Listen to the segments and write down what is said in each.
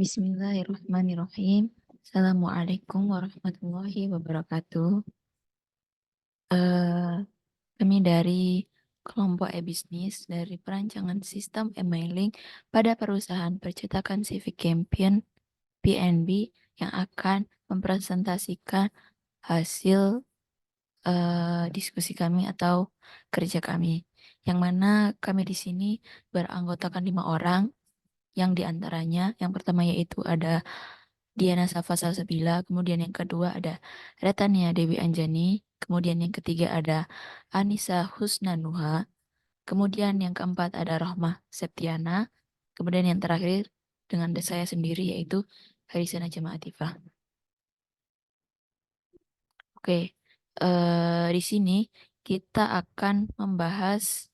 Bismillahirrahmanirrahim. Assalamualaikum warahmatullahi wabarakatuh. Eh, Kami dari kelompok e-bisnis dari perancangan sistem e-mailing pada perusahaan percetakan Civic Campaign PNB yang akan mempresentasikan hasil diskusi kami atau kerja kami. Yang mana kami di sini beranggotakan 5 orang, yang diantaranya yang pertama yaitu ada Diana Safa Salsabila, kemudian yang kedua ada Retania Dewi Anjani, kemudian yang ketiga ada Anissa Husnanuha, kemudian yang keempat ada Rohmah Septiana, kemudian yang terakhir dengan saya sendiri yaitu Harisana Jamaatifah. Oke, di sini kita akan membahas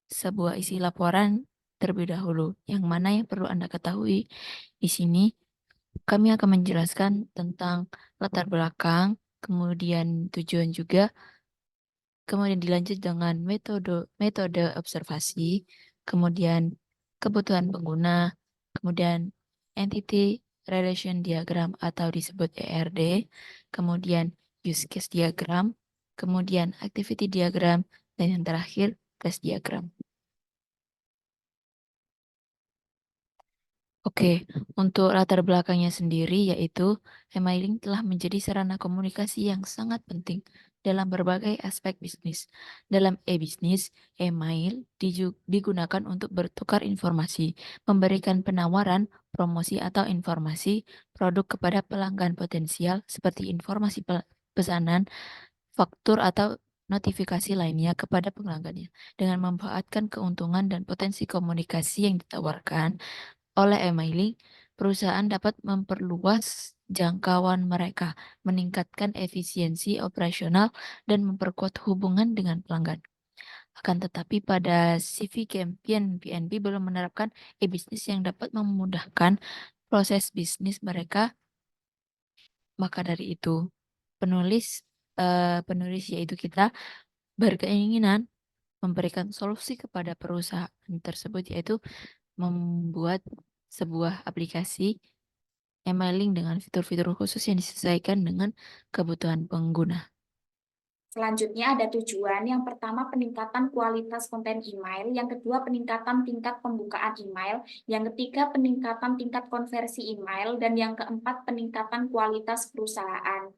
sebuah isi laporan terlebih dahulu, yang mana yang perlu Anda ketahui di sini. Kami akan menjelaskan tentang latar belakang, kemudian tujuan juga, kemudian dilanjut dengan metode observasi, kemudian kebutuhan pengguna, kemudian entity relation diagram atau disebut ERD, kemudian use case diagram, kemudian activity diagram, dan yang terakhir class diagram. Oke, untuk latar belakangnya sendiri yaitu emailing telah menjadi sarana komunikasi yang sangat penting dalam berbagai aspek bisnis. Dalam e-bisnis, email digunakan untuk bertukar informasi, memberikan penawaran, promosi atau informasi produk kepada pelanggan potensial seperti informasi pesanan, faktur atau notifikasi lainnya kepada pelanggannya. Dengan memanfaatkan keuntungan dan potensi komunikasi yang ditawarkan oleh emailing, perusahaan dapat memperluas jangkauan mereka, meningkatkan efisiensi operasional, dan memperkuat hubungan dengan pelanggan. Akan tetapi pada CV Campaign PNB belum menerapkan e-bisnis yang dapat memudahkan proses bisnis mereka. Maka dari itu, penulis yaitu kita berkeinginan memberikan solusi kepada perusahaan tersebut, yaitu membuat sebuah aplikasi emailing dengan fitur-fitur khusus yang disesuaikan dengan kebutuhan pengguna. Selanjutnya ada tujuan. Yang pertama peningkatan kualitas konten email, yang kedua peningkatan tingkat pembukaan email, yang ketiga peningkatan tingkat konversi email, dan yang keempat peningkatan kualitas perusahaan.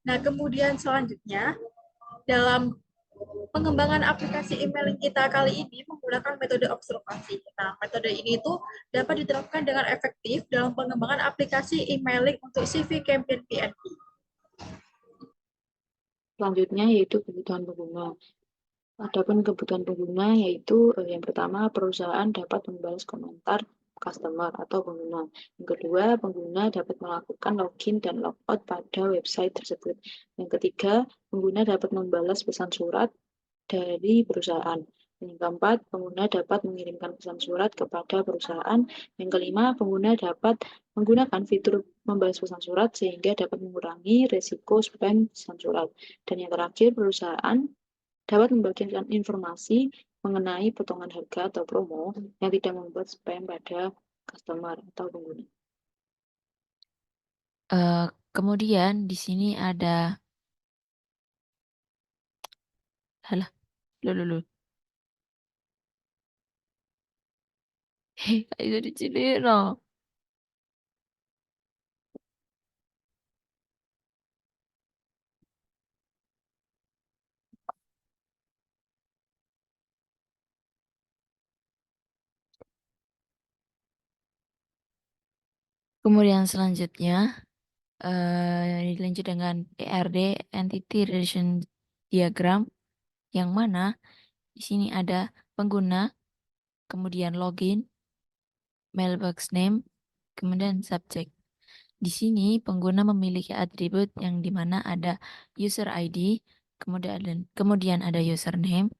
Nah, kemudian selanjutnya dalam pengembangan aplikasi emailing kita kali ini menggunakan metode observasi. Nah, metode ini itu dapat diterapkan dengan efektif dalam pengembangan aplikasi emailing untuk CV Campaign PNB. Selanjutnya yaitu kebutuhan pengguna. Adapun kebutuhan pengguna yaitu yang pertama perusahaan dapat membalas komentar customer atau pengguna. Yang kedua, pengguna dapat melakukan login dan logout pada website tersebut. Yang ketiga, pengguna dapat membalas pesan surat dari perusahaan. Yang keempat, pengguna dapat mengirimkan pesan surat kepada perusahaan. Yang kelima, pengguna dapat menggunakan fitur membalas pesan surat sehingga dapat mengurangi risiko spam pesan surat. Dan yang terakhir, perusahaan dapat membagikan informasi mengenai potongan harga atau promo yang tidak membuat spam pada customer atau pengguna. Kemudian di sini ada halah, lulu. Itu di sini no. Kemudian selanjutnya dilanjut dengan ERD Entity Relation Diagram, yang mana di sini ada pengguna, kemudian login, mailbox name, kemudian subject. Di sini pengguna memiliki atribut yang dimana ada user ID, kemudian ada username,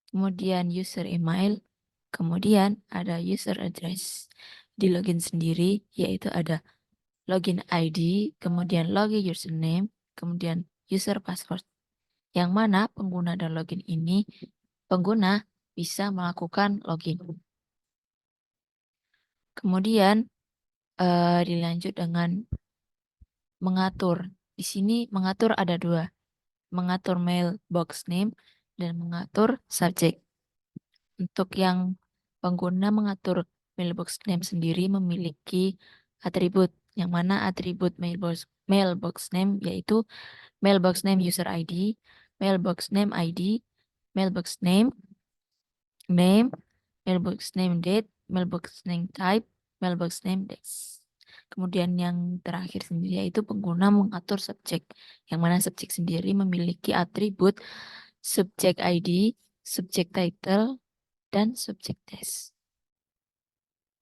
kemudian user email, kemudian ada user address. Di login sendiri yaitu ada login ID, kemudian login username, kemudian user password. Yang mana pengguna dan login ini pengguna bisa melakukan login. Kemudian dilanjut dengan mengatur. Di sini mengatur ada dua, mengatur mailbox name dan mengatur subject. Untuk yang pengguna mengatur mailbox name sendiri memiliki atribut, yang mana atribut mailbox name yaitu mailbox name user ID, mailbox name ID, mailbox name, mailbox name date, mailbox name type, mailbox name dash. Kemudian yang terakhir sendiri yaitu pengguna mengatur subjek, yang mana subjek sendiri memiliki atribut subjek ID, subjek title, dan subjek dash.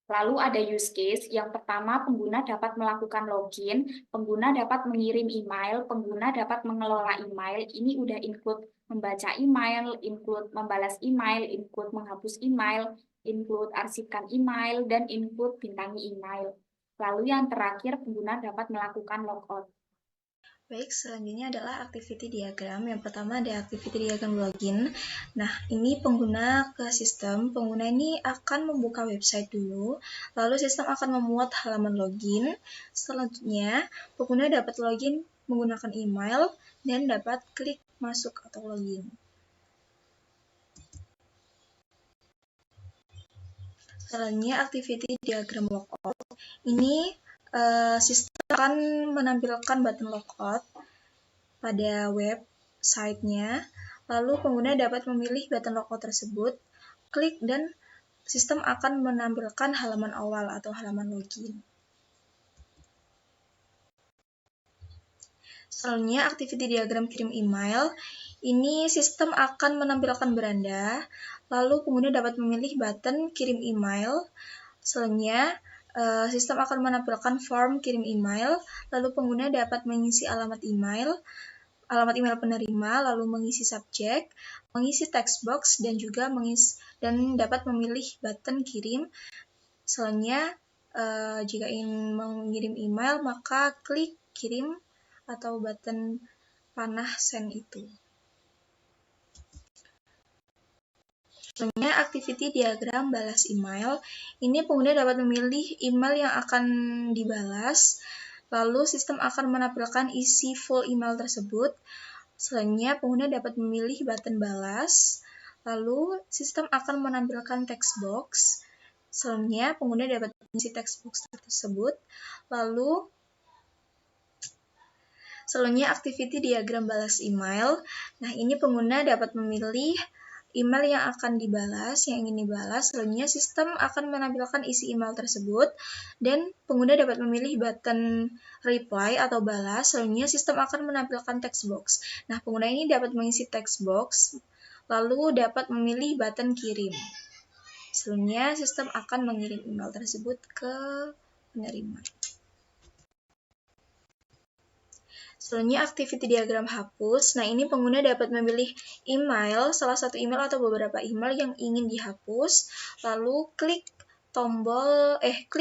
Lalu ada use case, yang pertama pengguna dapat melakukan login, pengguna dapat mengirim email, pengguna dapat mengelola email, ini udah include membaca email, include membalas email, include menghapus email, include arsipkan email, dan include bintangi email. Lalu yang terakhir pengguna dapat melakukan logout. Baik, selanjutnya adalah activity diagram. Yang pertama ada activity diagram login. Nah, ini pengguna ke sistem. Pengguna ini akan membuka website dulu, lalu sistem akan memuat halaman login. Selanjutnya, pengguna dapat login menggunakan email dan dapat klik masuk atau login. Selanjutnya, activity diagram logout. Ini sistem akan menampilkan button logout pada website-nya, lalu pengguna dapat memilih button logout tersebut, klik dan sistem akan menampilkan halaman awal atau halaman login. Selanjutnya, activity diagram kirim email. Ini sistem akan menampilkan beranda, lalu pengguna dapat memilih button kirim email. Selanjutnya, sistem akan menampilkan form kirim email, lalu pengguna dapat mengisi alamat email penerima, lalu mengisi subjek, mengisi text box, dan juga dapat memilih button kirim. Selanjutnya, jika ingin mengirim email, maka klik kirim atau button panah send itu. Selanjutnya, activity diagram balas email. Ini pengguna dapat memilih email yang akan dibalas, lalu sistem akan menampilkan isi full email tersebut. Selanjutnya, pengguna dapat memilih button balas, lalu sistem akan menampilkan text box. Selanjutnya, pengguna dapat mengisi text box tersebut, lalu selanjutnya activity diagram balas email. Nah, ini pengguna dapat memilih email yang akan dibalas, yang ingin dibalas. Selanjutnya sistem akan menampilkan isi email tersebut dan pengguna dapat memilih button reply atau balas. Selanjutnya sistem akan menampilkan text box. Nah, pengguna ini dapat mengisi text box lalu dapat memilih button kirim. Selanjutnya sistem akan mengirim email tersebut ke penerima. Selanjutnya activity diagram hapus. Nah, ini pengguna dapat memilih email, salah satu email atau beberapa email yang ingin dihapus, lalu klik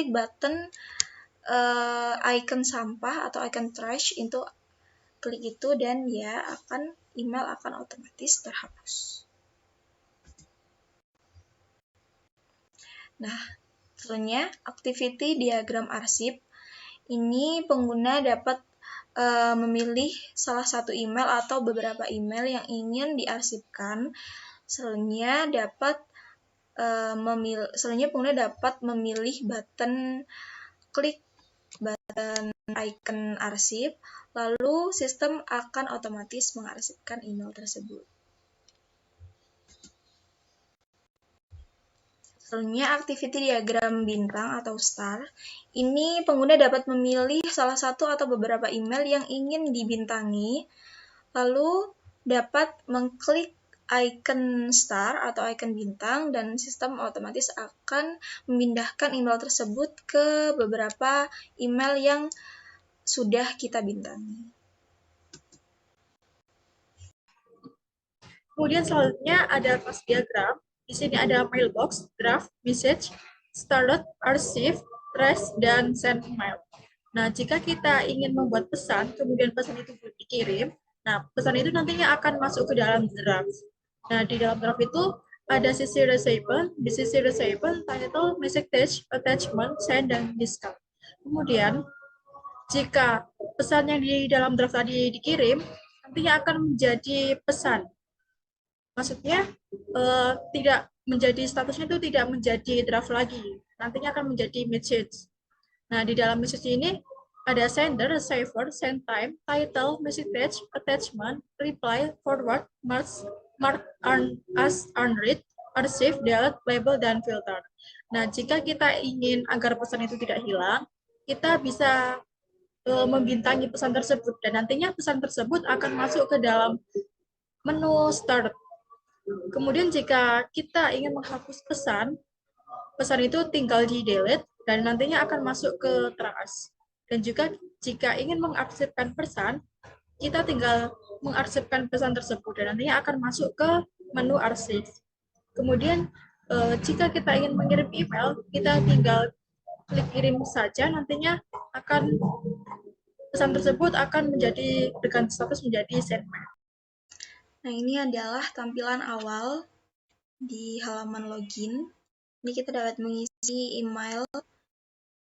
button icon sampah atau icon trash, itu klik itu dan email akan otomatis terhapus. Nah, selanjutnya activity diagram arsip. Ini pengguna dapat memilih salah satu email atau beberapa email yang ingin diarsipkan. Selanjutnya pengguna dapat memilih klik button icon arsip, lalu sistem akan otomatis mengarsipkan email tersebut. Selanjutnya activity diagram bintang atau star. Ini pengguna dapat memilih salah satu atau beberapa email yang ingin dibintangi, lalu dapat mengklik icon star atau icon bintang dan sistem otomatis akan memindahkan email tersebut ke beberapa email yang sudah kita bintangi. Kemudian selanjutnya ada class diagram. Di sini ada mailbox, draft, message, started, archive, trash, dan send mail. Nah, jika kita ingin membuat pesan, kemudian pesan itu dikirim, nah pesan itu nantinya akan masuk ke dalam draft. Nah, di dalam draft itu ada sisi receiver, di sisi receiver title, message, attachment, send, dan discard. Kemudian jika pesan yang di dalam draft tadi dikirim, nantinya akan menjadi pesan. Maksudnya tidak menjadi statusnya itu tidak menjadi draft lagi, nantinya akan menjadi message. Nah, di dalam message ini ada sender, receiver, send time, title, message, attachment, reply, forward, mark as unread, archive, delete, label, dan filter. Nah, jika kita ingin agar pesan itu tidak hilang, kita bisa membintangi pesan tersebut, dan nantinya pesan tersebut akan masuk ke dalam menu start. Kemudian jika kita ingin menghapus pesan, pesan itu tinggal di delete dan nantinya akan masuk ke trash. Dan juga jika ingin mengarsipkan pesan, kita tinggal mengarsipkan pesan tersebut dan nantinya akan masuk ke menu arsip. Kemudian jika kita ingin mengirim email, kita tinggal klik kirim saja, nantinya akan pesan tersebut akan menjadi dengan status menjadi send. Nah, ini adalah tampilan awal di halaman login. Ini kita dapat mengisi email,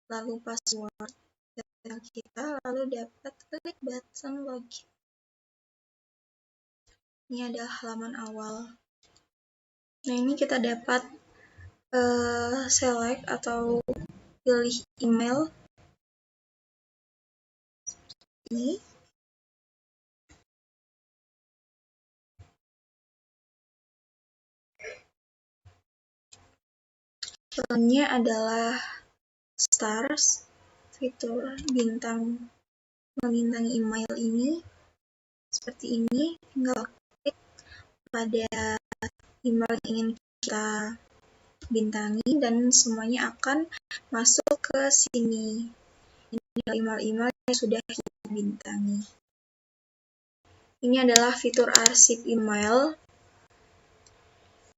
lalu password kita, lalu dapat klik button login. Ini adalah halaman awal. Nah, ini kita dapat select atau pilih email ini. Selanjutnya adalah stars, fitur bintang membintangi email ini seperti ini. Tinggal klik pada email yang ingin kita bintangi dan semuanya akan masuk ke sini. Ini email-email yang sudah kita bintangi. Ini adalah fitur arsip email.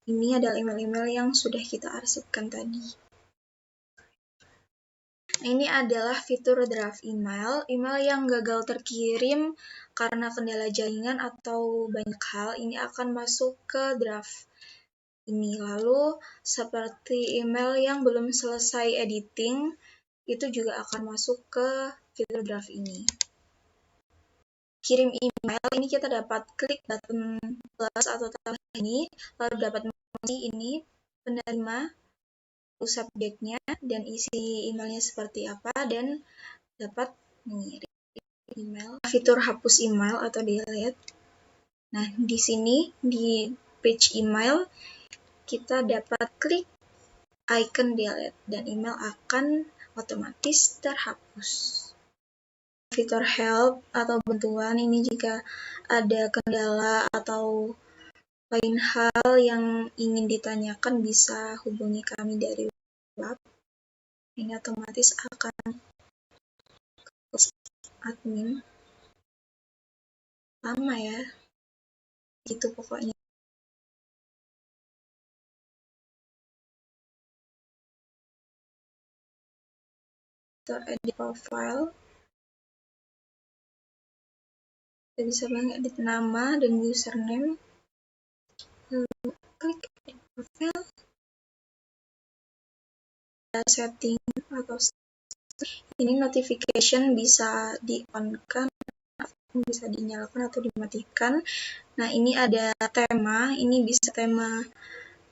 Ini adalah email-email yang sudah kita arsipkan tadi. Ini adalah fitur draft email. Email yang gagal terkirim karena kendala jaringan atau banyak hal, ini akan masuk ke draft ini. Lalu, seperti email yang belum selesai editing, itu juga akan masuk ke fitur draft ini. Kirim email, ini kita dapat klik button plus atau tambah ini, lalu dapat mengisi ini penerima, subjeknya, dan isi emailnya seperti apa, dan dapat mengirim email. Fitur hapus email atau delete. Nah, di sini di page email kita dapat klik icon delete dan email akan otomatis terhapus. Fitur help atau bantuan ini jika ada kendala atau lain hal yang ingin ditanyakan bisa hubungi kami dari web. Ini otomatis akan admin. Lama ya. Itu pokoknya. Fitur edit profile. Kita bisa mengedit nama dan username. Lalu klik edit profile. Setting atau ini notification bisa di-on-kan, bisa dinyalakan atau dimatikan. Nah, ini ada tema, ini bisa tema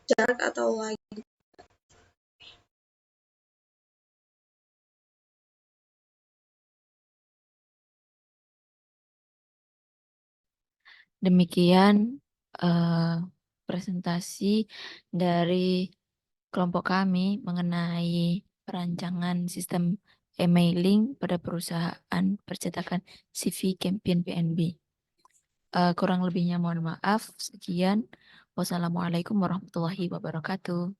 dark atau light. Demikian presentasi dari kelompok kami mengenai perancangan sistem emailing pada perusahaan percetakan CV Campaign PNB. Kurang lebihnya mohon maaf. Sekian. Wassalamualaikum warahmatullahi wabarakatuh.